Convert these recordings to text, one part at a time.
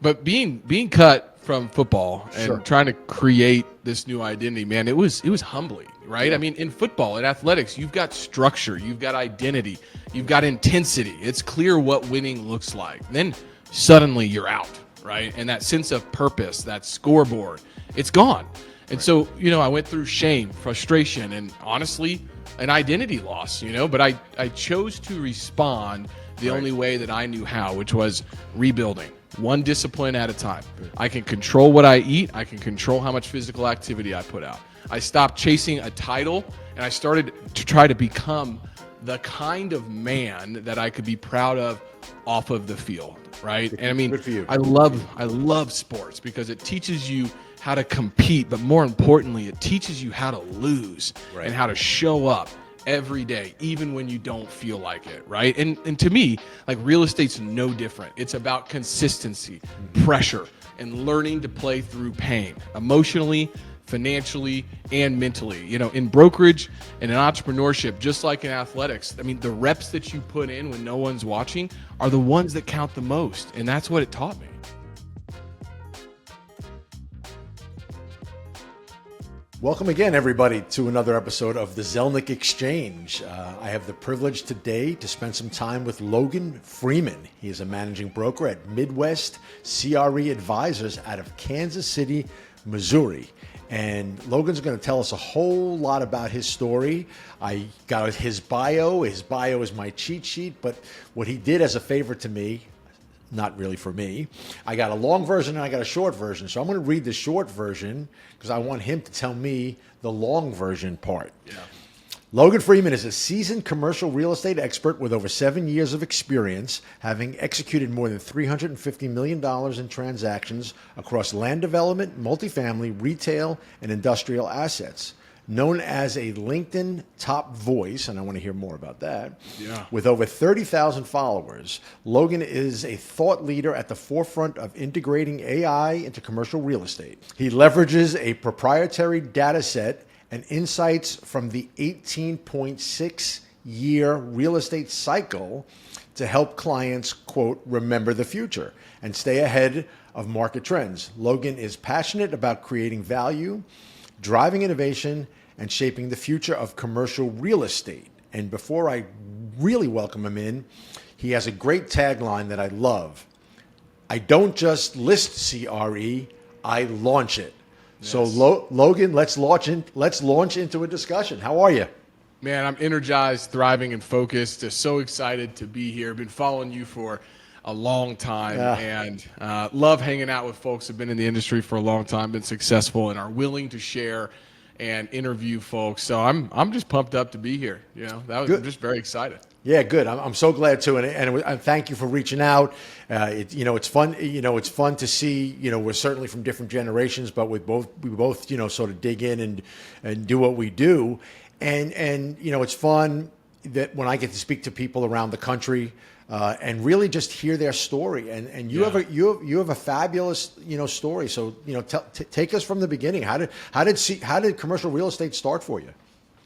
But being cut from football and Sure. trying to create this new identity, man, it was humbling, right? Yeah. I mean, in football, in athletics, you've got structure, you've got identity, you've got intensity. It's clear what winning looks like. Then suddenly you're out, right? And that sense of purpose, that scoreboard, it's gone. And so, I went through shame, frustration, and honestly, an identity loss, but I chose to respond the only way that I knew how, which was rebuilding. One discipline at a time. I can control what I eat. I can control how much physical activity I put out. I stopped chasing a title, and I started to try to become the kind of man that I could be proud of off of the field, right? And I mean, Good for you. I love sports because it teaches you how to compete, but more importantly, it teaches you how to lose and how to show up every day, even when you don't feel like it, right? And to me, like, real estate's no different. It's about consistency, pressure, and learning to play through pain, emotionally, financially, and mentally. In brokerage and in entrepreneurship, just like in athletics, I mean, the reps that you put in when no one's watching are the ones that count the most, and that's what it taught me. Welcome again, everybody, to another episode of the Zelnik Exchange. I have the privilege today to spend some time with Logan Freeman. He is a managing broker at Midwest CRE Advisors out of Kansas City, Missouri. And Logan's going to tell us a whole lot about his story. I got his bio. His bio is my cheat sheet, but what he did as a favor to me, not really for me, I got a long version and I got a short version. So I'm going to read the short version because I want him to tell me the long version part. Yeah. Logan Freeman is a seasoned commercial real estate expert with over 7 years of experience, having executed more than $350 million in transactions across land development, multifamily, retail, and industrial assets. Known as a LinkedIn top voice, and I want to hear more about that, with over 30,000 followers, Logan is a thought leader at the forefront of integrating AI into commercial real estate. He leverages a proprietary data set and insights from the 18.6-year real estate cycle to help clients, quote, remember the future and stay ahead of market trends. Logan is passionate about creating value, driving innovation, and shaping the future of commercial real estate. And before I really welcome him in, he has a great tagline that I love. I don't just list CRE, I launch it. Yes. So Logan, let's launch into a discussion. How are you? Man, I'm energized, thriving, and focused. Just so excited to be here. Been following you for a long time and love hanging out with folks who've been in the industry for a long time, been successful, and are willing to share and interview folks. So I'm just pumped up to be here. I'm just very excited. Yeah, good. I'm so glad too, and thank you for reaching out. It's fun. It's fun to see. We're certainly from different generations, but we both sort of dig in and do what we do, and it's fun that when I get to speak to people around the country. And really just hear their story, and you have a fabulous story. So take us from the beginning. How did commercial real estate start for you?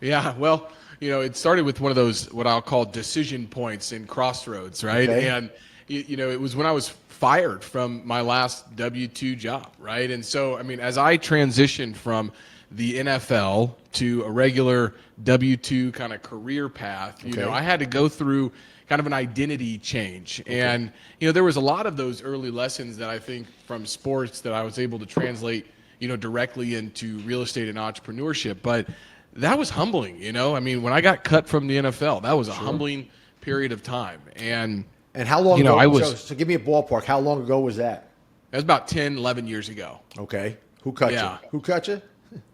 Yeah, well, it started with one of those what I'll call decision points in crossroads, right? Okay. And it was when I was fired from my last W-2 job, right? And so I mean, as I transitioned from the NFL to a regular W-2 kind of career path, I had to go through kind of an identity change. Okay. And, there was a lot of those early lessons that I think from sports that I was able to translate, directly into real estate and entrepreneurship. But that was humbling, I mean, when I got cut from the NFL, that was a humbling period of time. And how long ago? So give me a ballpark. How long ago was that? That was about 10, 11 years ago. Okay. Who cut you? Who cut you?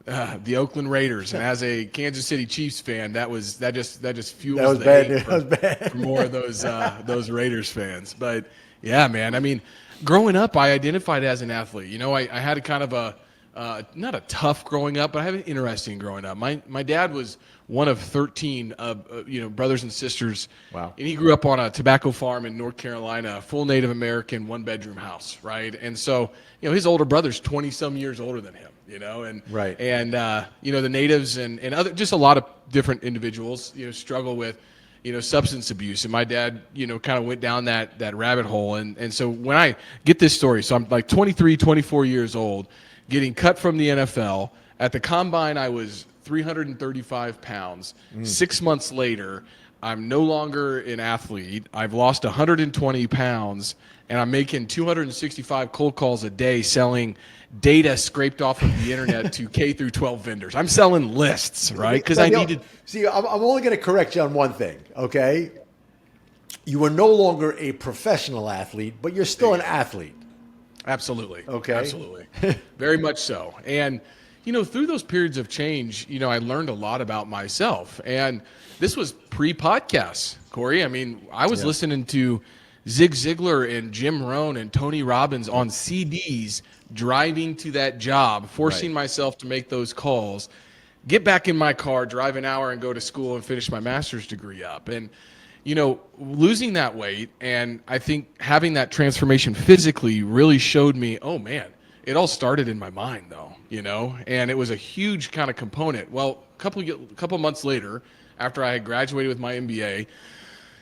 The Oakland Raiders, and as a Kansas City Chiefs fan, that just fuels that was the bad. hate that was bad. for more of those Raiders fans. But yeah, man, I mean, growing up, I identified as an athlete. I had a kind of a not a tough growing up, but I had an interesting growing up. My dad was one of 13 brothers and sisters. Wow. And he grew up on a tobacco farm in North Carolina, a full Native American 1-bedroom house, right? And so, his older brother's 20 some years older than him. And right. And the natives and other, just a lot of different individuals struggle with substance abuse. And my dad, kind of went down that rabbit hole. And so when I get this story, so I'm like 23, 24 years old, getting cut from the NFL. At the combine, I was 335 pounds. 6 months later, I'm no longer an athlete. I've lost 120 pounds, and I'm making 265 cold calls a day selling data scraped off of the internet to K through 12 vendors. I'm selling lists, right? Because I needed. See, I'm only going to correct you on one thing, okay? You are no longer a professional athlete, but you're still an athlete. Absolutely. Okay. Absolutely. Very much so. And, through those periods of change, I learned a lot about myself. And this was pre-podcast, Cory. I mean, I was listening to Zig Ziglar and Jim Rohn and Tony Robbins on CDs driving to that job, forcing myself to make those calls, get back in my car, drive an hour and go to school and finish my master's degree up. And, losing that weight, and I think having that transformation physically really showed me, oh, man, it all started in my mind, though, and it was a huge kind of component. Well, a couple months later, after I had graduated with my MBA,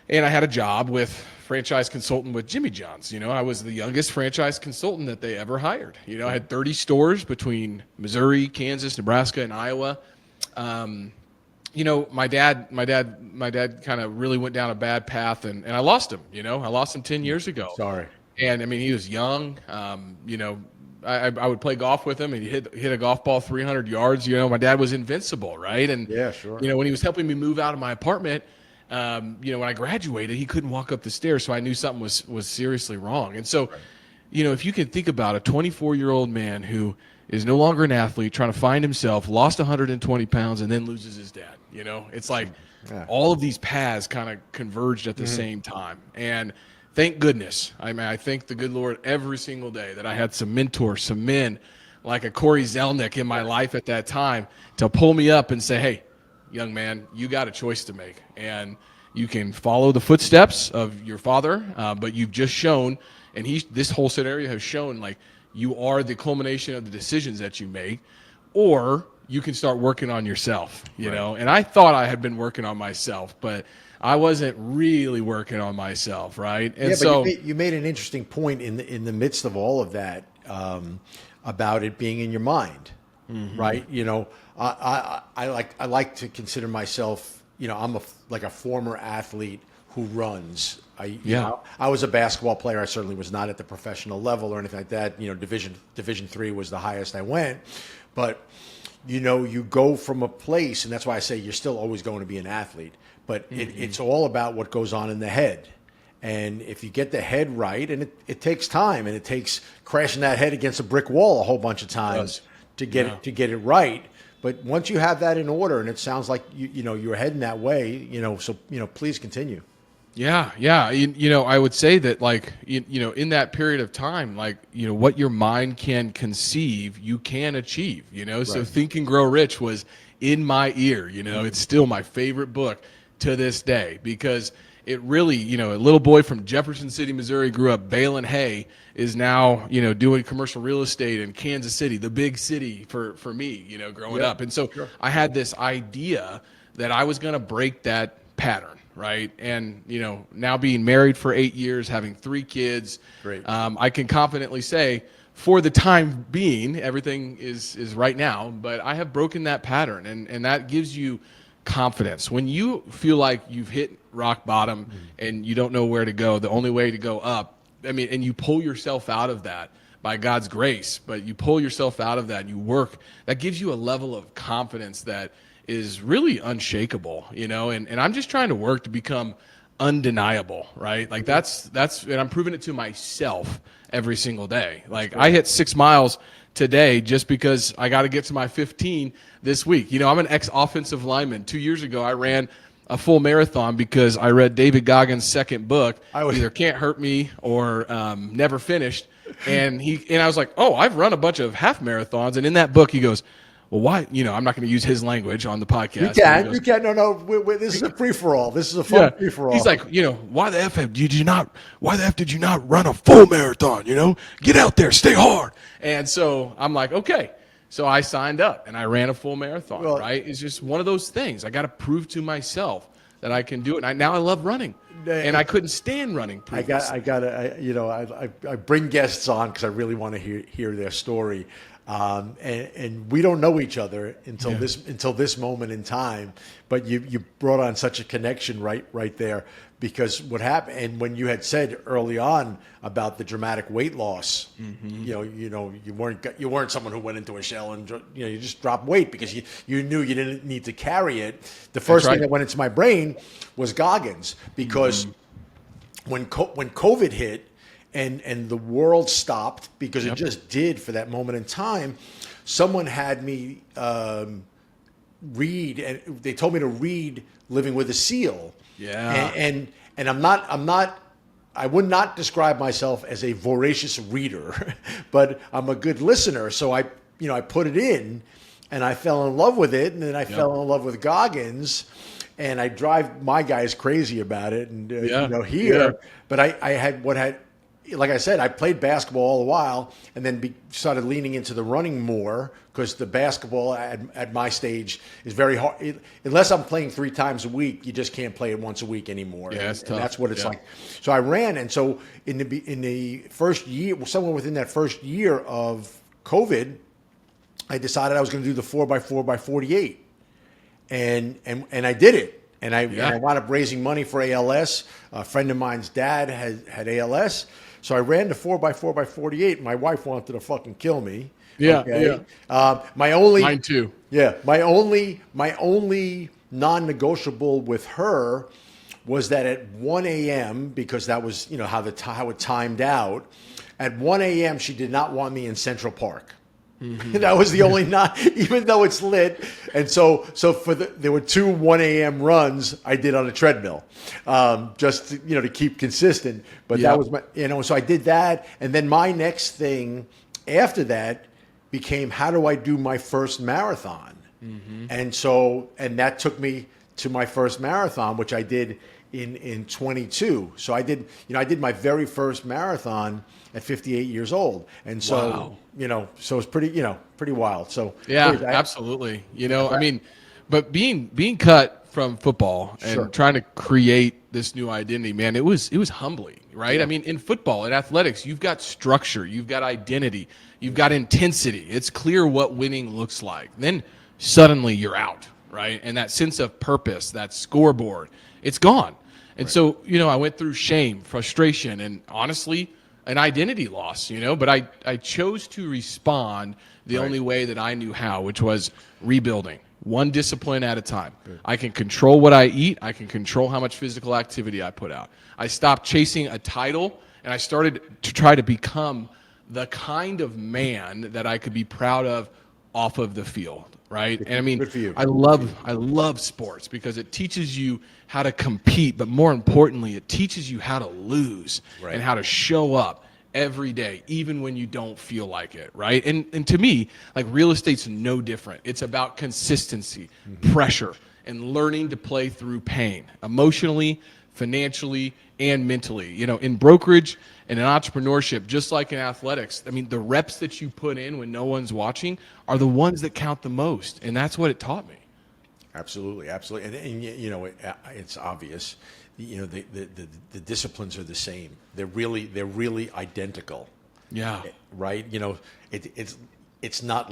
and I had a job with franchise consultant with Jimmy John's. I was the youngest franchise consultant that they ever hired. I had 30 stores between Missouri, Kansas, Nebraska, and Iowa. My dad kind of really went down a bad path, and I lost him. I lost him 10 years ago. Sorry. And I mean, he was young. I would play golf with him, and he hit a golf ball 300 yards. My dad was invincible, right? And yeah, sure. When he was helping me move out of my apartment, when I graduated, he couldn't walk up the stairs, so I knew something was seriously wrong. And so, if you can think about a 24-year-old man who is no longer an athlete, trying to find himself, lost 120 pounds, and then loses his dad. It's like all of these paths kind of converged at the same time. And thank goodness. I thank the good Lord every single day that I had some mentors, some men like a Cory Zelnik in my life at that time to pull me up and say, hey, young man, you got a choice to make. And you can follow the footsteps of your father, but you've just shown, and this whole scenario has shown, like, you are the culmination of the decisions that you make, or you can start working on yourself, know? And I thought I had been working on myself, but I wasn't really working on myself, right? And so you made an interesting point in the midst of all of that about it being in your mind, right? I like to consider myself, I'm a former athlete who runs. I was a basketball player. I certainly was not at the professional level or anything like that. Division III was the highest I went, but you go from a place, and that's why I say you're still always going to be an athlete, but it's all about what goes on in the head. And if you get the head right, and it takes time, and it takes crashing that head against a brick wall a whole bunch of times to get it right. But once you have that in order, and it sounds like you're heading that way, so please continue. Yeah. I would say that, like, in that period of time, like, what your mind can conceive, you can achieve, So Think and Grow Rich was in my ear, It's still my favorite book to this day, because it really, a little boy from Jefferson City, Missouri, grew up baling hay, is now, doing commercial real estate in Kansas City, the big city for me, growing up. And so I had this idea that I was going to break that pattern. Right. And, now being married for 8 years, having 3 kids, great. I can confidently say, for the time being, everything is right now, but I have broken that pattern, and that gives you confidence. When you feel like you've hit rock bottom and you don't know where to go, the only way to go up, and you pull yourself out of that by God's grace, but you pull yourself out of that and you work, that gives you a level of confidence that is really unshakable, and I'm just trying to work to become undeniable, right? Like that's, and I'm proving it to myself every single day. Like I hit 6 miles today just because I got to get to my 15 this week. I'm an ex-offensive lineman. 2 years ago, I ran a full marathon because I read David Goggins' second book, either Can't Hurt Me or Never Finished. And I was like, oh, I've run a bunch of half marathons. And in that book, he goes, well, why? I'm not going to use his language on the podcast. You can. No. This is a free-for-all. This is a fun free-for-all. He's like, why the F did you not run a full marathon? Get out there, stay hard. And so I'm like, okay. So I signed up and I ran a full marathon, right? It's just one of those things. I got to prove to myself that I can do it. And now I love running, and I couldn't stand running previously. I bring guests on because I really want to hear their story. And we don't know each other until this moment in time, but you brought on such a connection right there, because what happened, and when you had said early on about the dramatic weight loss, you weren't someone who went into a shell and you just dropped weight because you knew you didn't need to carry it. The first thing that went into my brain was Goggins, because when COVID hit, and the world stopped, because it just did for that moment in time, someone had me read, and they told me to read Living with a Seal. Yeah. And I would not describe myself as a voracious reader, but I'm a good listener. So I put it in, and I fell in love with it, and then I fell in love with Goggins. And I drive my guys crazy about it, and but I had like I said, I played basketball all the while, and then started leaning into the running more, because the basketball at my stage is very hard. Unless I'm playing 3 times a week, you just can't play it once a week anymore. Yeah, it's tough. And that's what it's like. So I ran, and so in the first year, somewhere within that first year of COVID, I decided I was going to do the 4x4x48, and I did it. And I wound up raising money for ALS. A friend of mine's dad had ALS. So I ran the 4x4x48. My wife wanted to fucking kill me. Yeah, okay? Mine too. Yeah, my only non-negotiable with her was that at 1 a.m., because that was how it timed out. At 1 a.m., she did not want me in Central Park. Mm-hmm. That was the only even though it's lit. And so there were 2 1 a.m. runs I did on a treadmill, just to keep consistent. But that was so I did that. And then my next thing after that became, how do I do my first marathon? Mm-hmm. And that took me to my first marathon, which I did in 22. So I did my very first marathon at 58 years old. And so, so it's pretty wild. So absolutely. I mean, but being cut from football and trying to create this new identity, man, it was humbling, right? Yeah. I mean, in football, in athletics, you've got structure, you've got identity, you've got intensity. It's clear what winning looks like. Then suddenly you're out, right? And that sense of purpose, that scoreboard, it's gone. And so, I went through shame, frustration, and honestly, an identity loss, but I chose to respond the only way that I knew how, which was rebuilding, one discipline at a time. Good. I can control what I eat. I can control how much physical activity I put out. I stopped chasing a title, and I started to try to become the kind of man that I could be proud of off of the field, right? And I mean, good for you. I love sports because it teaches you how to compete, but more importantly, it teaches you how to lose and how to show up every day, even when you don't feel like it, right? And to me, like, real estate's no different. It's about consistency, pressure, and learning to play through pain, emotionally, financially, and mentally. In brokerage and in entrepreneurship, just like in athletics, I mean, the reps that you put in when no one's watching are the ones that count the most, and that's what it taught me. Absolutely. And it's obvious. The disciplines are the same. They're really identical. Yeah. Right. It's not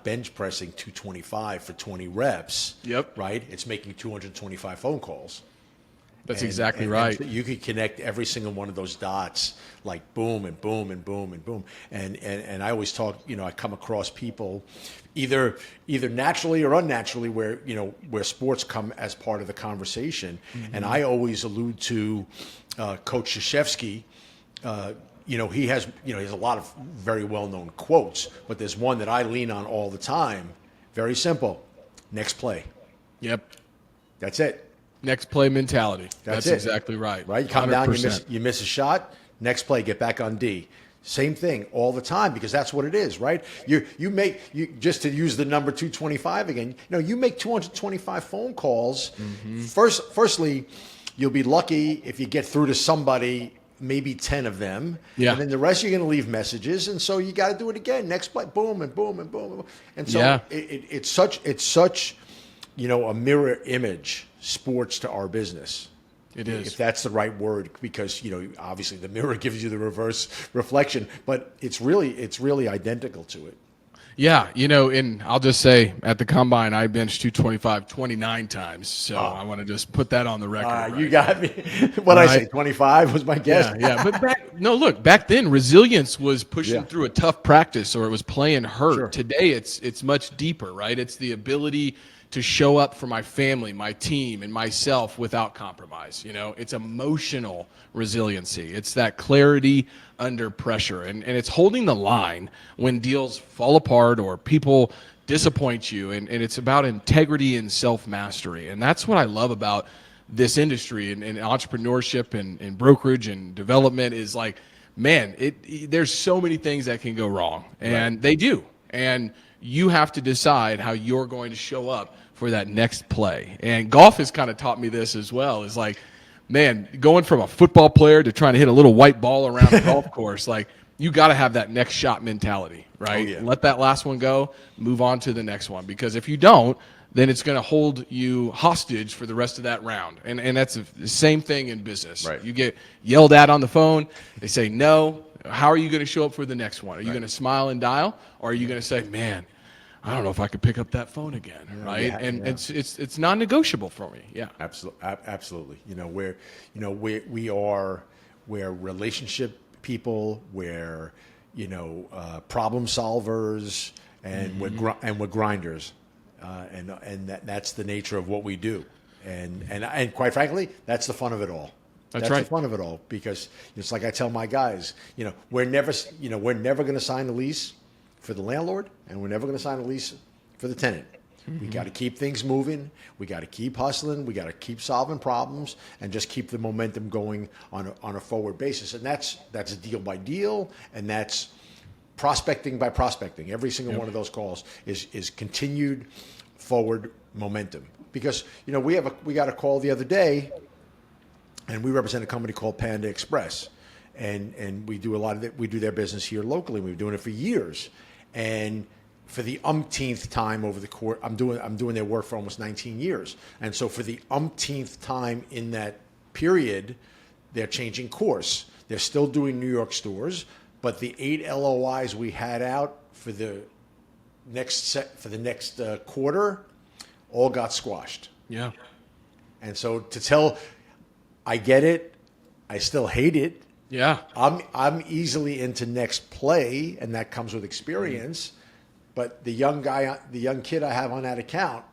bench pressing 225 for 20 reps. Yep. Right. It's making 225 phone calls. That's exactly right. And you could connect every single one of those dots, like boom and boom and boom and boom. And I always talk, I come across people either naturally or unnaturally where sports come as part of the conversation. Mm-hmm. And I always allude to Coach Krzyzewski. He has a lot of very well-known quotes, but there's one that I lean on all the time. Very simple. Next play. Yep. That's it. Next play mentality. That's exactly right. Right? You come 100%. Down, you miss a shot, next play, get back on D. Same thing all the time, because that's what it is, right? You just to use the number 225 again, you make 225 phone calls. Mm-hmm. Firstly, you'll be lucky if you get through to somebody, maybe 10 of them. Yeah. And then the rest you're going to leave messages, and so you got to do it again. Next play, boom and boom and boom. And so it's such a mirror image, sports to our business. It is. If that's the right word, because obviously the mirror gives you the reverse reflection, but it's really identical to it. Yeah, and I'll just say at the combine, I benched 225 29 times. So I want to just put that on the record. Right? You got me. What I say, 25 was my guess. Yeah. But back then, resilience was pushing through a tough practice, or it was playing hurt. Sure. Today, it's much deeper, right? It's the ability to show up for my family, my team, and myself without compromise. It's emotional resiliency. It's that clarity under pressure. And it's holding the line when deals fall apart or people disappoint you. And it's about integrity and self-mastery. And that's what I love about this industry and entrepreneurship and brokerage and development is like, man, there's so many things that can go wrong. And they do. And you have to decide how you're going to show up for that next play. And golf has kind of taught me this as well. Is like, man, going from a football player to trying to hit a little white ball around the golf course, like you got to have that next shot mentality, right? Oh, yeah. Let that last one go, move on to the next one. Because if you don't, then it's going to hold you hostage for the rest of that round. And that's the same thing in business. Right. You get yelled at on the phone. They say no. How are you going to show up for the next one? Are you going to smile and dial? Or are you going to say, man, I don't know if I could pick up that phone again, right? It's non-negotiable for me. Yeah, absolutely. We're relationship people. We're problem solvers, and we're grinders, and that's the nature of what we do, and quite frankly, that's the fun of it all. That's right. The fun of it all, because it's like I tell my guys, we're never going to sign a lease for the landlord, and we're never going to sign a lease for the tenant. We got to keep things moving. We got to keep hustling. We got to keep solving problems, and just keep the momentum going on a forward basis. And that's deal by deal, and that's prospecting by prospecting. Every single one of those calls is continued forward momentum. Because we got a call the other day, and we represent a company called Panda Express, and we do a lot of it. We do their business here locally. We've been doing it for years. And for the umpteenth time over the course, I'm doing their work for almost 19 years. And so for the umpteenth time in that period, they're changing course. They're still doing New York stores, but the 8 LOIs we had out for the next quarter all got squashed. Yeah. And so I get it. I still hate it. Yeah, I'm easily into next play, and that comes with experience. But the young kid I have on that account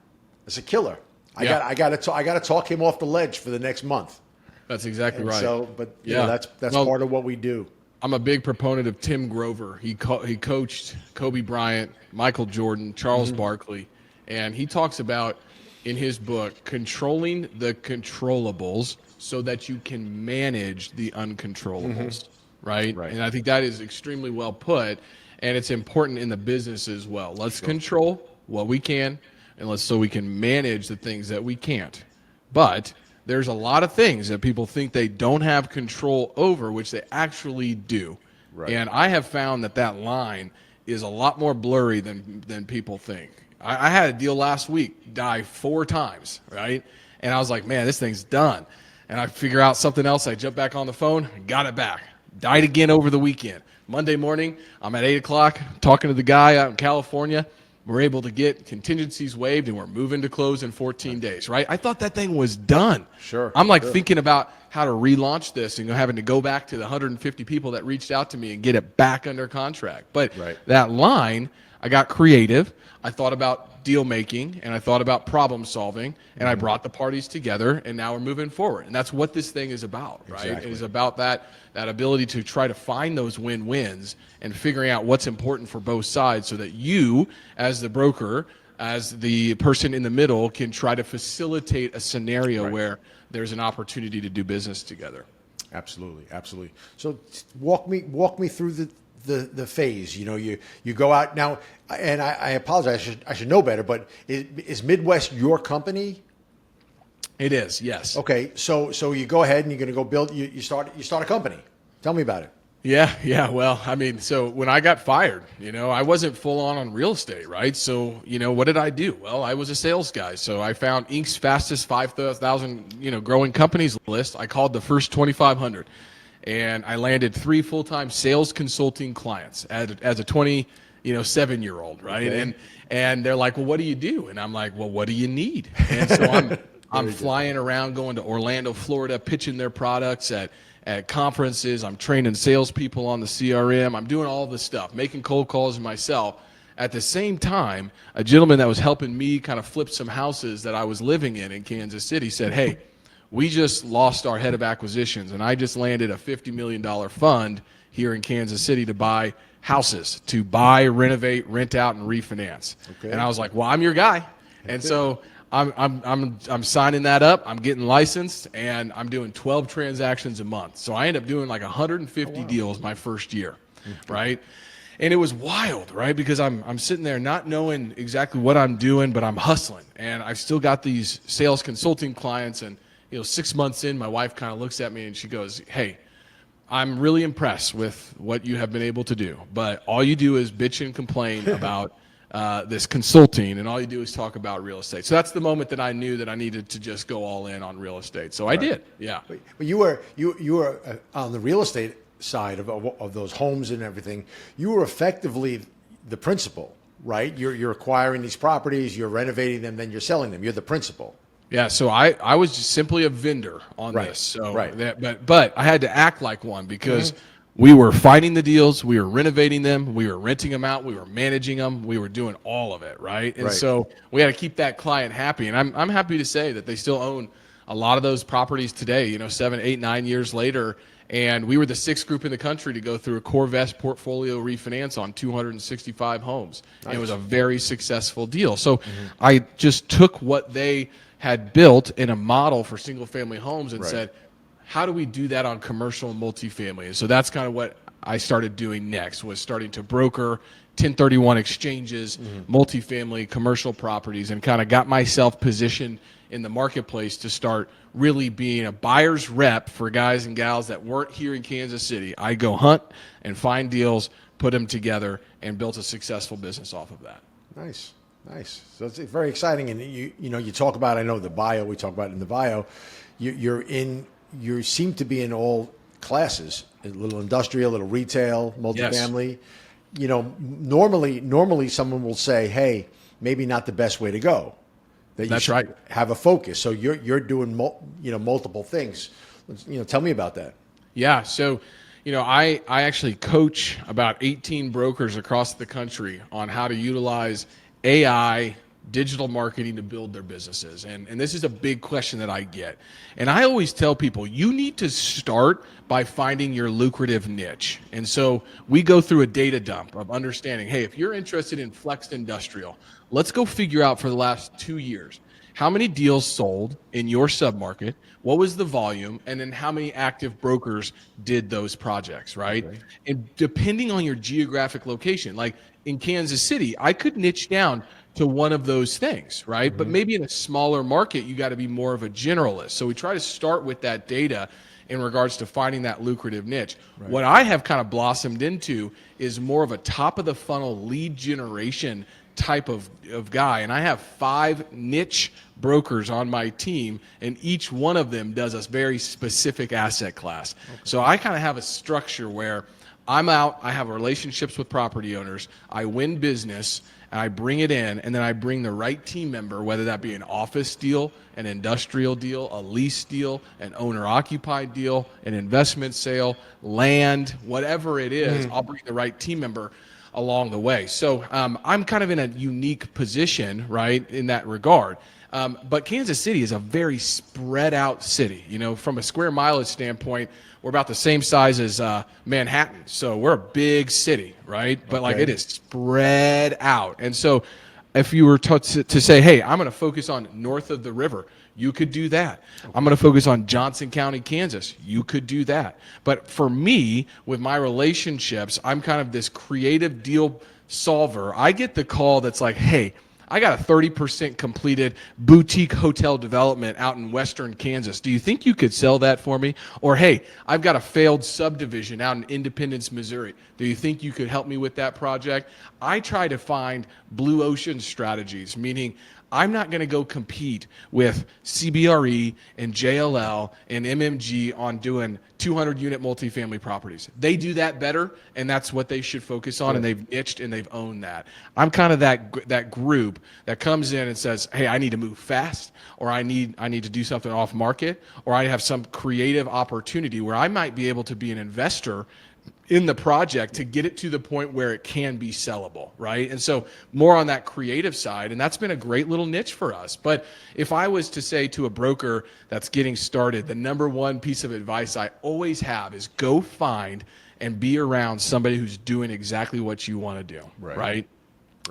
is a killer. I got to talk him off the ledge for the next month. That's exactly right. So, but that's part of what we do. I'm a big proponent of Tim Grover. He coached Kobe Bryant, Michael Jordan, Charles Barkley, and he talks about in his book controlling the controllables so that you can manage the uncontrollables, right? And I think that is extremely well put, and it's important in the business as well. Let's control what we can, and so we can manage the things that we can't. But there's a lot of things that people think they don't have control over, which they actually do. Right. And I have found that line is a lot more blurry than people think. I had a deal last week die 4 times, right? And I was like, man, this thing's done. And I figure out something else. I jump back on the phone, got it back. Died again over the weekend. Monday morning, I'm at 8 o'clock talking to the guy out in California. We're able to get contingencies waived, and we're moving to close in 14 days, right? I thought that thing was done. Sure. I'm thinking about how to relaunch this and having to go back to the 150 people that reached out to me and get it back under contract. But that line, I got creative. I thought about deal making, and I thought about problem solving, and I brought the parties together, and now we're moving forward. And that's what this thing is about, right? Exactly. It is about that ability to try to find those win-wins and figuring out what's important for both sides so that you, as the broker, as the person in the middle, can try to facilitate a scenario where there's an opportunity to do business together. Absolutely. So walk me through the phase. You go out now, and I apologize. I should know better, but is Midwest your company? It is, yes. Okay, so you go ahead and you're going to go build. You start a company. Tell me about it. Yeah. Well, I mean, so when I got fired, I wasn't full on real estate, right? So, what did I do? Well, I was a sales guy. So I found Inc.'s fastest 5,000, growing companies list. I called the first 2,500 and I landed 3 full-time sales consulting clients as a 7-year-old, right? Okay. And they're like, well, what do you do? And I'm like, well, what do you need? And so I'm flying around, going to Orlando, Florida, pitching their products at conferences. I'm training salespeople on the CRM. I'm doing all this stuff, making cold calls myself. At the same time, a gentleman that was helping me kind of flip some houses that I was living in Kansas City said, hey, we just lost our head of acquisitions, and I just landed a $50 million fund here in Kansas City to buy houses, to buy, renovate, rent out, and refinance. Okay. And I was like, well, I'm your guy. And so I'm signing that up. I'm getting licensed, and I'm doing 12 transactions a month. So I end up doing like 150 deals my first year, right? And it was wild, right? Because I'm sitting there not knowing exactly what I'm doing, but I'm hustling, and I've still got these sales consulting clients. And 6 months in, my wife kind of looks at me and she goes, hey, I'm really impressed with what you have been able to do, but all you do is bitch and complain about this consulting, and all you do is talk about real estate. So that's the moment that I knew that I needed to just go all in on real estate. So I did, yeah. But you were on the real estate side of those homes and everything. You were effectively the principal, right? You're acquiring these properties, you're renovating them, then you're selling them. You're the principal. Yeah, so I was just simply a vendor on this. So right. But I had to act like one because we were finding the deals, we were renovating them, we were renting them out, we were managing them, we were doing all of it, right? And so we had to keep that client happy. And I'm happy to say that they still own a lot of those properties today, 7, 8, 9 years later. And we were the 6th group in the country to go through a CoreVest portfolio refinance on 265 homes. Nice. And it was a very successful deal. So I just took what they had built in a model for single family homes and said, how do we do that on commercial and multifamily? And so that's kind of what I started doing next, was starting to broker 1031 exchanges, multifamily, commercial properties, and kind of got myself positioned in the marketplace to start really being a buyer's rep for guys and gals that weren't here in Kansas City. I go hunt and find deals, put them together, and built a successful business off of that. Nice. So it's very exciting. And you talk about, I know the bio, we talk about it in the bio, you seem to be in all classes, a little industrial, a little retail, multifamily. Yes. Normally someone will say, hey, maybe not the best way to go. That's right. Have a focus. So you're doing multiple things. Tell me about that. Yeah. So, I actually coach about 18 brokers across the country on how to utilize AI, digital marketing to build their businesses. And this is a big question that I get. And I always tell people, you need to start by finding your lucrative niche. And so we go through a data dump of understanding, hey, if you're interested in flexed industrial, let's go figure out for the last 2 years, how many deals sold in your submarket, what was the volume, and then how many active brokers did those projects, right? And depending on your geographic location, like in Kansas City, I could niche down to one of those things, right? But maybe in a smaller market, you got to be more of a generalist. So we try to start with that data in regards to finding that lucrative niche. What I have kind of blossomed into is more of a top of the funnel lead generation type of guy. And I have 5 niche brokers on my team, and each one of them does a very specific asset class. So I kind of have a structure where I'm out, I have relationships with property owners, I win business, and I bring it in, and then I bring the right team member, whether that be an office deal, an industrial deal, a lease deal, an owner-occupied deal, an investment sale, land, whatever it is, I'll bring the right team member along the way. So I'm kind of in a unique position, right, in that regard. But Kansas City is a very spread out city. From a square mileage standpoint, we're about the same size as Manhattan. So we're a big city, right? But like it is spread out. And so if you were to say, hey, I'm going to focus on north of the river, you could do that. I'm going to focus on Johnson County, Kansas. You could do that. But for me, with my relationships, I'm kind of this creative deal solver. I get the call that's like, hey, I got a 30% completed boutique hotel development out in western Kansas. Do you think you could sell that for me? Or, hey, I've got a failed subdivision out in Independence, Missouri. Do you think you could help me with that project? I try to find blue ocean strategies, meaning I'm not going to go compete with CBRE and JLL and MMG on doing 200-unit multifamily properties. They do that better, and that's what they should focus on, and they've niched and they've owned that. I'm kind of that group that comes in and says, hey, I need to move fast, or I need to do something off market, or I have some creative opportunity where I might be able to be an investor in the project to get it to the point where it can be sellable, right? And so more on that creative side, and that's been a great little niche for us. But if I was to say to a broker that's getting started, the number one piece of advice I always have is go find and be around somebody who's doing exactly what you want to do, right?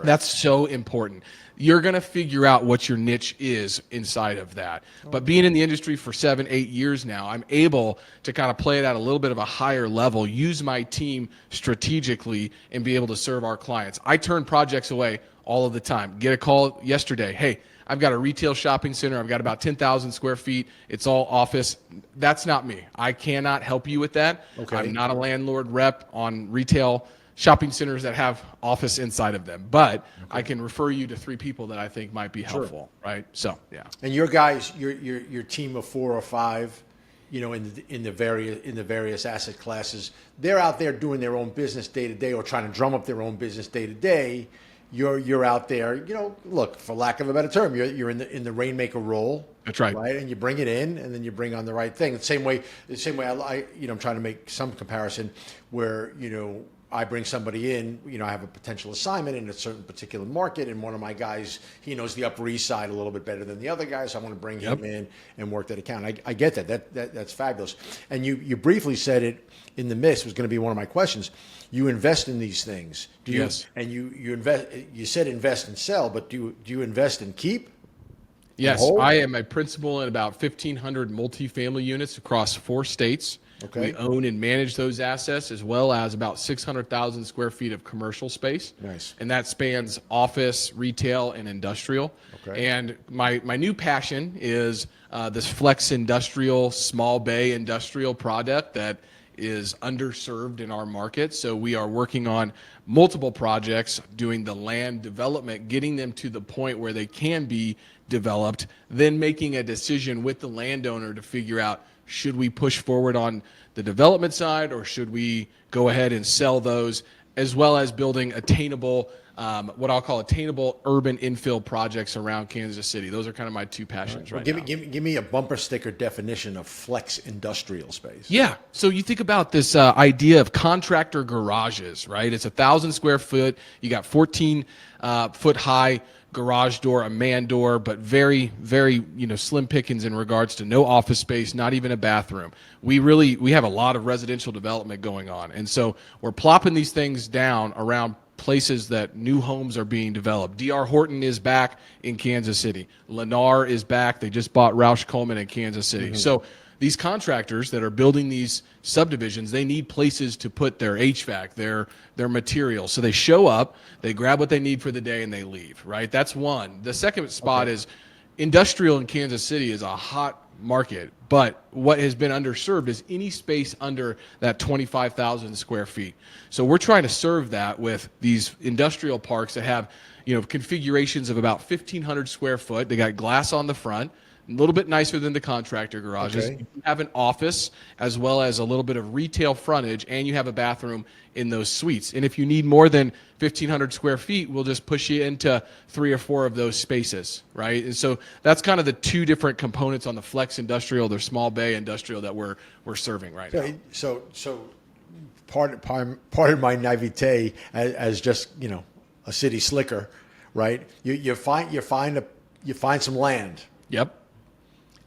That's so important. You're going to figure out what your niche is inside of that. But being in the industry for 7-8 years now, I'm able to kind of play it at a little bit of a higher level, use my team strategically, and be able to serve our clients. I turn projects away all of the time. Get a call yesterday. Hey, I've got a retail shopping center. I've got about 10,000 square feet. It's all office. That's not me. I cannot help you with that. Okay. I'm not a landlord rep on retail shopping centers that have office inside of them, but I can refer you to 3 people that I think might be helpful, right? So, yeah. And your guys, your team of 4 or 5, in the various asset classes, they're out there doing their own business day to day, or trying to drum up their own business day to day. You're out there, look, for lack of a better term, you're in the rainmaker role. That's right. Right, and you bring it in, and then you bring on the right thing. The same way I'm trying to make some comparison where I bring somebody in, I have a potential assignment in a certain particular market, and one of my guys, he knows the Upper East Side a little bit better than the other guys, so I want to bring him in and work that account. I get that. That's fabulous. And you briefly said it in the midst, was going to be one of my questions. You invest in these things. Do you? Yes. And you invest. You said invest and sell, but do you invest and keep? Yes, I am a principal in about 1,500 multifamily units across 4 states. Okay. We own and manage those assets, as well as about 600,000 square feet of commercial space. Nice. And that spans office, retail, and industrial. Okay. And my new passion is this flex industrial, small bay industrial product that is underserved in our market. So we are working on multiple projects, doing the land development, getting them to the point where they can be developed, then making a decision with the landowner to figure out, should we push forward on the development side, or should we go ahead and sell those, as well as building attainable, what I'll call attainable urban infill projects around Kansas City. Those are kind of my 2 passions right now. Give me a bumper sticker definition of flex industrial space. Yeah. So you think about this idea of contractor garages, right? It's 1,000 square foot. You got 14 foot high garage door, a man door, but very, very, slim pickings in regards to no office space, not even a bathroom. We have a lot of residential development going on. And so we're plopping these things down around places that new homes are being developed. D.R. Horton is back in Kansas City. Lennar is back. They just bought Roush Coleman in Kansas City. Mm-hmm. So these contractors that are building these subdivisions, they need places to put their HVAC, their materials. So they show up, they grab what they need for the day, and they leave, right? That's one. The second spot is industrial in Kansas City is a hot market, but what has been underserved is any space under that 25,000 square feet. So we're trying to serve that with these industrial parks that have, configurations of about 1,500 square foot. They got glass on the front, a little bit nicer than the contractor garages. Okay. You have an office as well as a little bit of retail frontage, and you have a bathroom in those suites. And if you need more than 1,500 square feet, we'll just push you into 3 or 4 of those spaces, right? And so that's kind of the 2 different components on the flex industrial, the small bay industrial that we're serving right now. So part of my naivete as just a city slicker, right? You find some land. Yep.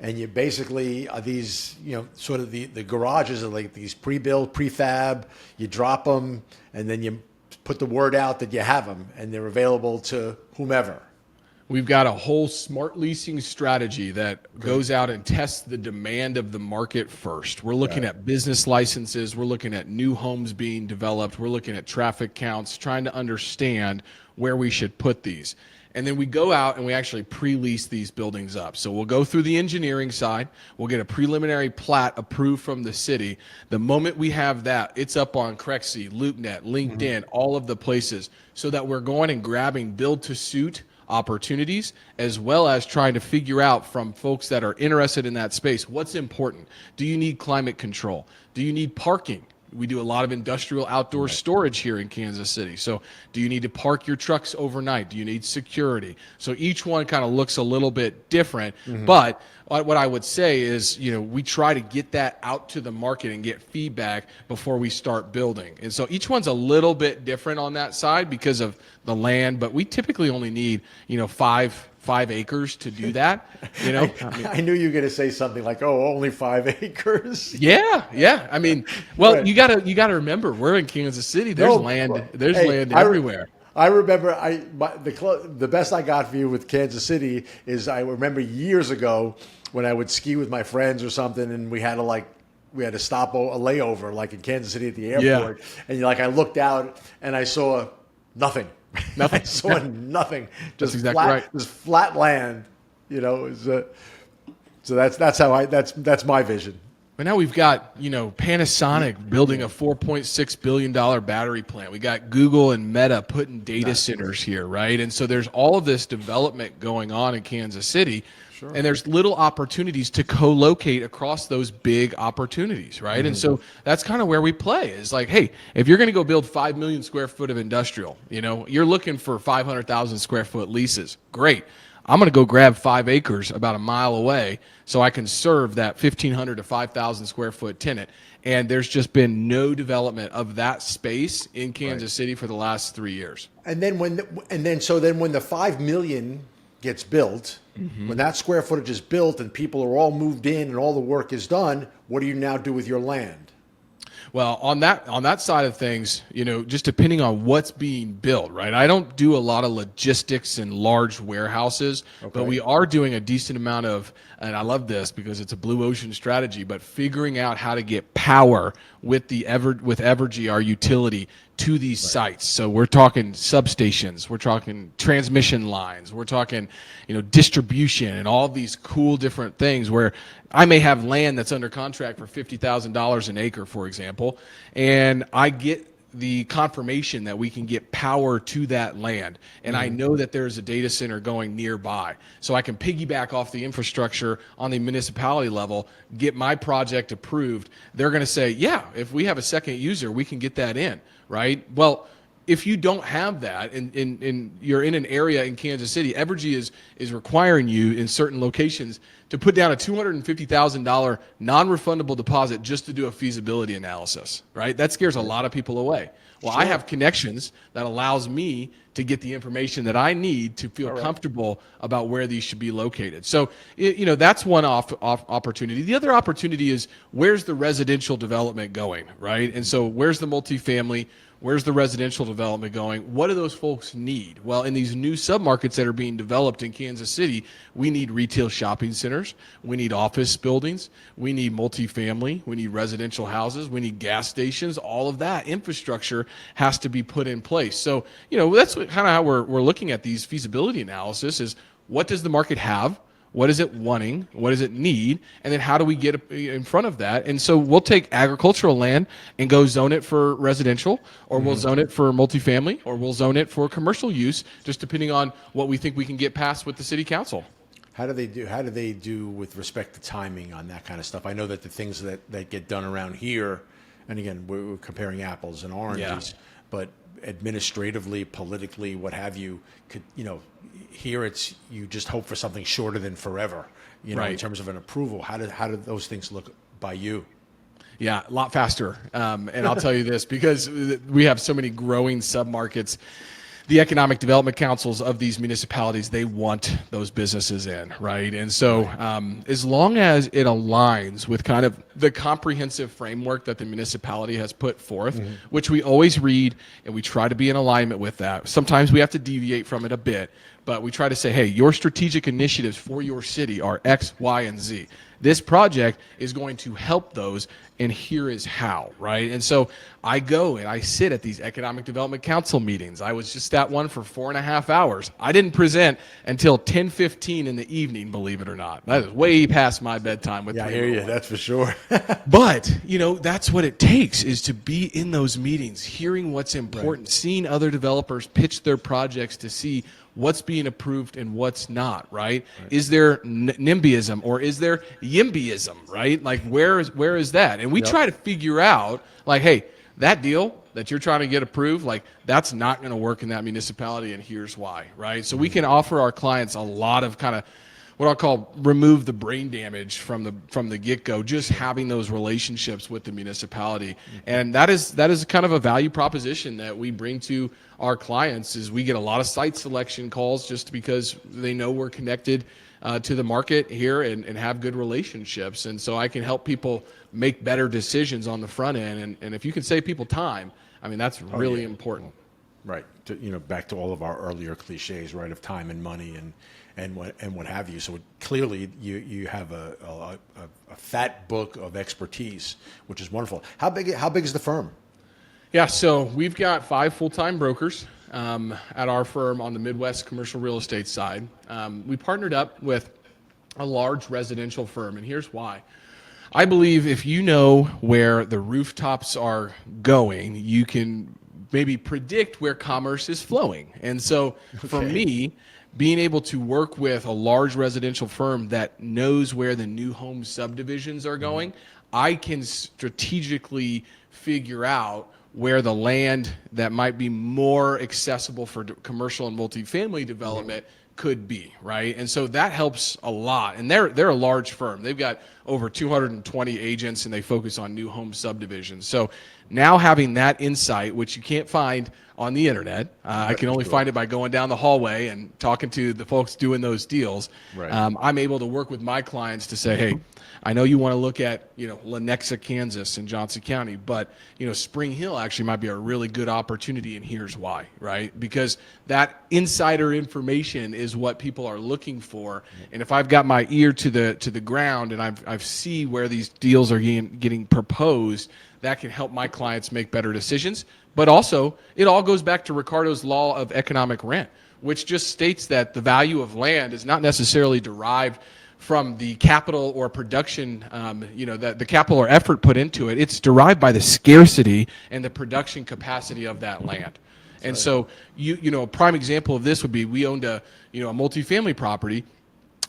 And you basically are these, sort of the garages are like these pre-built, prefab. You drop them, and then you put the word out that you have them, and they're available to whomever. We've got a whole smart leasing strategy that goes out and tests the demand of the market first. We're looking at business licenses. We're looking at new homes being developed. We're looking at traffic counts, trying to understand where we should put these. And then we go out and we actually pre-lease these buildings up. So we'll go through the engineering side. We'll get a preliminary plat approved from the city. The moment we have that, it's up on Crexi, LoopNet, LinkedIn, all of the places, so that we're going and grabbing build-to-suit opportunities, as well as trying to figure out from folks that are interested in that space, what's important. Do you need climate control? Do you need parking? We do a lot of industrial outdoor storage here in Kansas City. So do you need to park your trucks overnight? Do you need security? So each one kind of looks a little bit different. But what I would say is, we try to get that out to the market and get feedback before we start building. And so each one's a little bit different on that side because of the land, but we typically only need, 5 acres to do that. I knew you were going to say something like, "Oh, only 5 acres." Yeah. I mean, well, right. you gotta remember, we're in Kansas City. There's land everywhere. I remember the best I got for you with Kansas City is I remember years ago when I would ski with my friends or something, and we had to stop a layover like in Kansas City at the airport, and I looked out and I saw nothing. I saw nothing. Just exactly flat, right. Just flat land. So that's my vision. But now we've got, Panasonic building a $4.6 billion battery plant. We got Google and Meta putting data centers here, right? And so there's all of this development going on in Kansas City. Sure. And there's little opportunities to co-locate across those big opportunities, right? And so that's kind of where we play. Is like, hey, if you're going to go build 5 million square foot of industrial, you're looking for 500,000 square foot leases. Great. I'm going to go grab 5 acres about a mile away so I can serve that 1,500 to 5,000 square foot tenant. And there's just been no development of that space in Kansas City for the last 3 years. And then when the 5 million gets built, when that square footage is built and people are all moved in and all the work is done, what do you now do with your land? Well, on that side of things, just depending on what's being built, right? I don't do a lot of logistics and large warehouses, but we are doing a decent amount of, and I love this because it's a blue ocean strategy, but figuring out how to get power with Evergy, our utility, to these sites. So we're talking substations, we're talking transmission lines, we're talking, distribution and all these cool different things where I may have land that's under contract for $50,000 an acre, for example, and I get the confirmation that we can get power to that land. And I know that there's a data center going nearby. So I can piggyback off the infrastructure on the municipality level, get my project approved. They're going to say, yeah, if we have a second user, we can get that in, right? Well, if you don't have that and you're in an area in Kansas City, Evergy is requiring you in certain locations to put down a $250,000 non-refundable deposit just to do a feasibility analysis, right? That scares a lot of people away. Well, I have connections that allows me to get the information that I need to feel comfortable about where these should be located. So, that's one opportunity. The other opportunity is where's the residential development going, right? And so where's the multifamily? Where's the residential development going? What do those folks need? Well, in these new submarkets that are being developed in Kansas City, we need retail shopping centers. We need office buildings. We need multifamily. We need residential houses. We need gas stations. All of that infrastructure has to be put in place. So, that's kind of how we're looking at these feasibility analysis is what does the market have? What is it wanting? What does it need? And then how do we get in front of that? And so we'll take agricultural land and go zone it for residential, or we'll zone it for multifamily, or we'll zone it for commercial use, just depending on what we think we can get passed with the city council. How do they do with respect to timing on that kind of stuff? I know that the things that get done around here, and again, we're comparing apples and oranges, but administratively, politically, what have you, could, here it's you just hope for something shorter than forever, in terms of an approval. How do those things look by you? Yeah, a lot faster. And I'll tell you this, because we have so many growing submarkets, the economic development councils of these municipalities, they want those businesses in, right? And so as long as it aligns with kind of the comprehensive framework that the municipality has put forth, which we always read and we try to be in alignment with that. Sometimes we have to deviate from it a bit, but we try to say, hey, your strategic initiatives for your city are X, Y, and Z. this project is going to help those, and here is how, right? And so I go and I sit at these economic development council meetings. I was just at one for 4.5 hours. I didn't present until 10:15 in the evening, believe it or not. That is way past my bedtime with I hear you. That's for sure. But, that's what it takes, is to be in those meetings, hearing what's important, seeing other developers pitch their projects to see what's being approved and what's not, right? Is there NIMBYism or is there YIMBYism, right? Like, where is that? And we try to figure out, like, hey, that deal that you're trying to get approved, like, that's not going to work in that municipality, and here's why, right? So we can offer our clients a lot of kind of what I'll call remove the brain damage from the get-go, just having those relationships with the municipality. And that is kind of a value proposition that we bring to our clients. Is we get a lot of site selection calls just because they know we're connected to the market here and have good relationships. And so I can help people make better decisions on the front end. And if you can save people time, I mean, that's really important. Right. Back to all of our earlier cliches, right, of time and money and what have you. So clearly you have a fat book of expertise, which is wonderful. How big is the firm? Yeah, so we've got 5 full-time brokers at our firm on the Midwest commercial real estate side. We partnered up with a large residential firm, and here's why. I believe if you know where the rooftops are going, you can maybe predict where commerce is flowing. And so for me, being able to work with a large residential firm that knows where the new home subdivisions are going, I can strategically figure out where the land that might be more accessible for commercial and multifamily development could be, right? And so that helps a lot. And they're a large firm. They've got over 220 agents, and they focus on new home subdivisions. So now having that insight, which you can't find on the internet, I can only find it by going down the hallway and talking to the folks doing those deals. Right. I'm able to work with my clients to say, hey, I know you want to look at, Lenexa, Kansas and Johnson County, but, Spring Hill actually might be a really good opportunity, and here's why, right? Because that insider information is what people are looking for. And if I've got my ear to the ground and I see where these deals are getting proposed, that can help my clients make better decisions. But also, it all goes back to Ricardo's law of economic rent, which just states that the value of land is not necessarily derived from the capital or production, the capital or effort put into it. It's derived by the scarcity and the production capacity of that land. And so, a prime example of this would be we owned a multifamily property,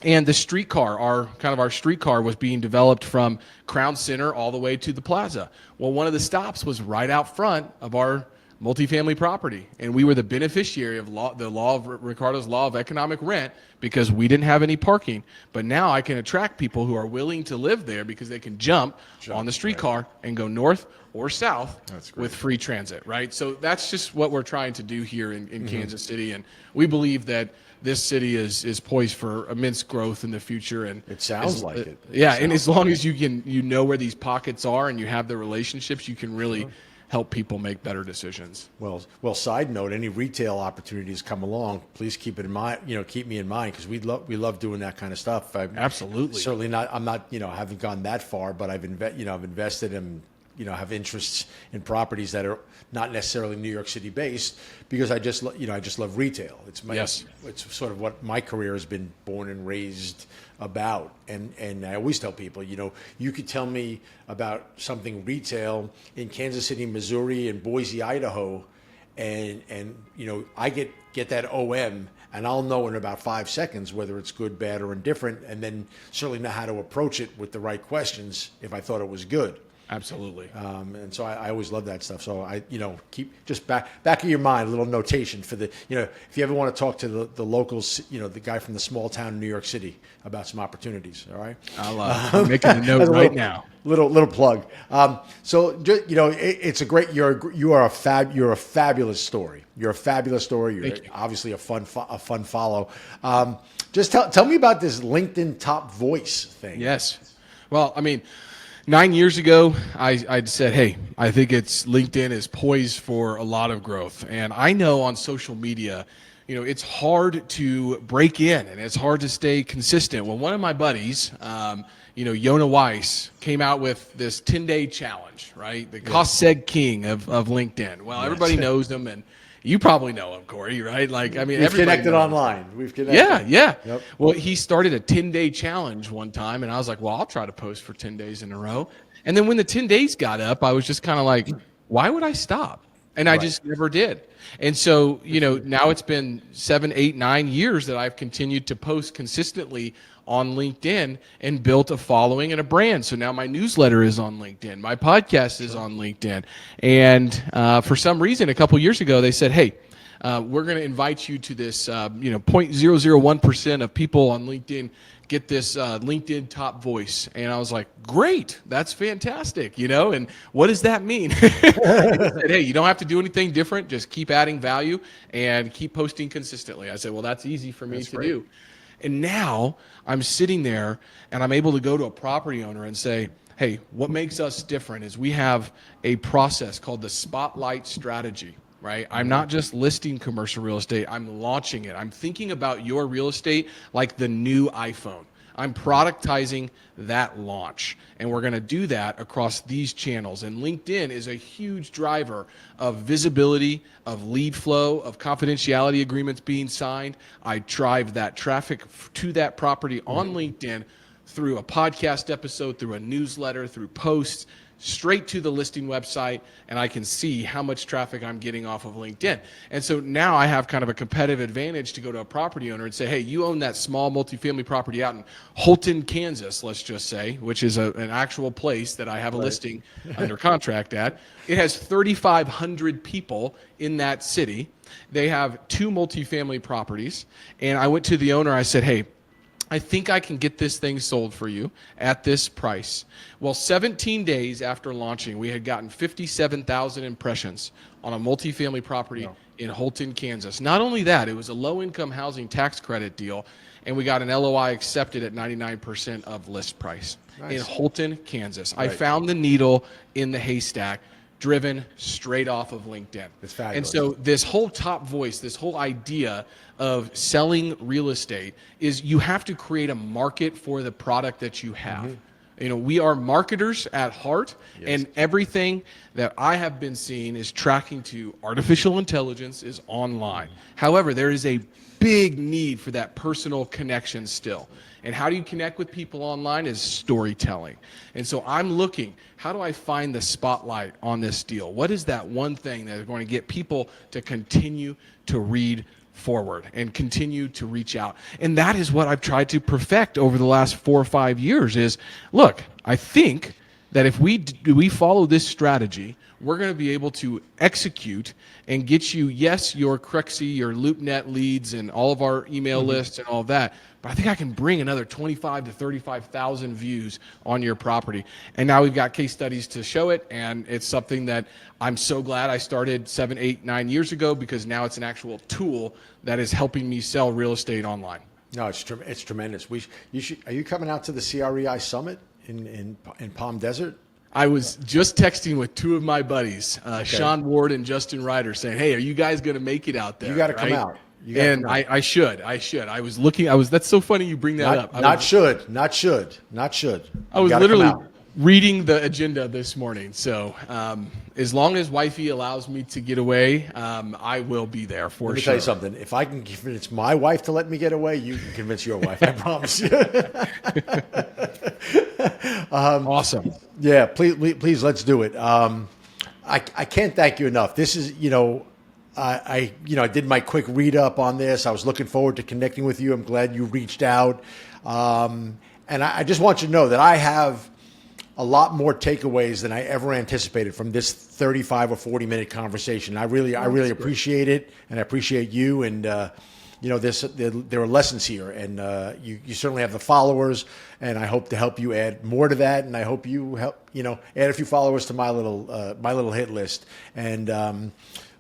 and the streetcar, our streetcar was being developed from Crown Center all the way to the plaza. Well, one of the stops was right out front of our multifamily property, and we were the beneficiary of Ricardo's law of economic rent because we didn't have any parking. But now I can attract people who are willing to live there because they can jump on the streetcar and go north or south with free transit, right? So that's just what we're trying to do here in Kansas City, and we believe that this city is poised for immense growth in the future. And it sounds like it. Yeah, and as long as you know where these pockets are and you have the relationships, you can really help people make better decisions. Well. Side note: any retail opportunities come along, please keep it in mind. Keep me in mind, because we love doing that kind of stuff. Absolutely. Certainly not. I'm not. I haven't gone that far, but I've invested in. Have interests in properties that are not necessarily New York City based, because I just love retail. It's sort of what my career has been born and raised about. And I always tell people, you could tell me about something retail in Kansas City, Missouri, and Boise, Idaho, and I get that OM, and I'll know in about 5 seconds whether it's good, bad, or indifferent, and then certainly know how to approach it with the right questions if I thought it was good. Absolutely. And so I always love that stuff. So keep just back of your mind, a little notation for the, if you ever want to talk to the locals, the guy from the small town in New York City about some opportunities. All right. I'm making a note right now. Little plug. It's a great, you're a fabulous story. You're a fabulous story. You're obviously a fun follow. Just tell me about this LinkedIn top voice thing. Yes. Well, 9 years ago, I said, hey, I think LinkedIn is poised for a lot of growth. And I know on social media, it's hard to break in and it's hard to stay consistent. Well, one of my buddies, Yona Weiss came out with this 10-day challenge, right? The cost seg king of LinkedIn. Well, everybody knows him, and you probably know him, Cory, right? Like, I mean, we've everybody connected knows online. We've connected. Yeah. Yep. Well, he started a 10-day challenge one time, and I was like, well, I'll try to post for 10 days in a row. And then when the 10 days got up, I was just kind of like, why would I stop? And I just never did. And so, now it's been 7, 8, 9 years that I've continued to post consistently on LinkedIn and built a following and a brand. So now my newsletter is on LinkedIn. My podcast is on LinkedIn. And for some reason, a couple years ago, they said, hey, we're going to invite you to this, 0.001% of people on LinkedIn get this LinkedIn top voice. And I was like, great, that's fantastic, and what does that mean? He said, hey, you don't have to do anything different. Just keep adding value and keep posting consistently. I said, well, that's easy for me to do. And now I'm sitting there and I'm able to go to a property owner and say, hey, what makes us different is we have a process called the Spotlight Strategy. Right? I'm not just listing commercial real estate. I'm launching it. I'm thinking about your real estate like the new iPhone. I'm productizing that launch. And we're going to do that across these channels. And LinkedIn is a huge driver of visibility, of lead flow, of confidentiality agreements being signed. I drive that traffic to that property on LinkedIn through a podcast episode, through a newsletter, through posts, straight to the listing website, and I can see how much traffic I'm getting off of LinkedIn. And so now I have kind of a competitive advantage to go to a property owner and say, hey, you own that small multifamily property out in Holton, Kansas, let's just say, which is an actual place that I have a listing under contract at. It has 3,500 people in that city. They have 2 multifamily properties. And I went to the owner, I said, hey, I think I can get this thing sold for you at this price. Well, 17 days after launching, we had gotten 57,000 impressions on a multifamily property in Holton, Kansas. Not only that, it was a low-income housing tax credit deal, and we got an LOI accepted at 99% of list price in Holton, Kansas. I found the needle in the haystack, driven straight off of LinkedIn. It's fabulous. And so this whole top voice, this whole idea of selling real estate is you have to create a market for the product that you have. We are marketers at heart, and everything that I have been seeing is tracking to artificial intelligence is online. However, there is a big need for that personal connection still. And how do you connect with people online is storytelling. And so I'm looking, how do I find the spotlight on this deal? What is that one thing that is going to get people to continue to read forward and continue to reach out? And that is what I've tried to perfect over the last 4 or 5 years is, look, I think that if we follow this strategy, we're going to be able to execute and get you, yes, your Crexy, your LoopNet leads and all of our email lists and all of that, but I think I can bring another 25 to 35,000 views on your property. And now we've got case studies to show it, and it's something that I'm so glad I started 7, 8, 9 years ago, because now it's an actual tool that is helping me sell real estate online. No, it's tremendous. Are you coming out to the CREI Summit in Palm Desert? I was just texting with 2 of my buddies, Sean Ward and Justin Ryder, saying, hey, are you guys going to make it out there? You got to come out. And I should. I was looking. That's so funny you bring that up. Not should. I was literally reading the agenda this morning. So as long as wifey allows me to get away, I will be there for sure. Let me tell you something. If I can convince my wife to let me get away, you can convince your wife. I promise you. Awesome. Yeah, please, let's do it. I can't thank you enough. This is, I did my quick read up on this. I was looking forward to connecting with you. I'm glad you reached out. And I just want you to know that I have a lot more takeaways than I ever anticipated from this 35 or 40-minute conversation. I really appreciate it, and I appreciate you. And there are lessons here, and you certainly have the followers, and I hope to help you add more to that, and I hope you help add a few followers to my little hit list. And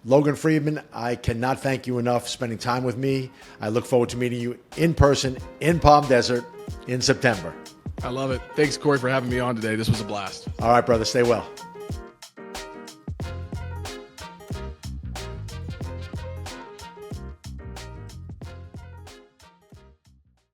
Logan Freeman, I cannot thank you enough for spending time with me. I look forward to meeting you in person in Palm Desert in September. I love it. Thanks, Cory, for having me on today. This was a blast. All right, brother. Stay well.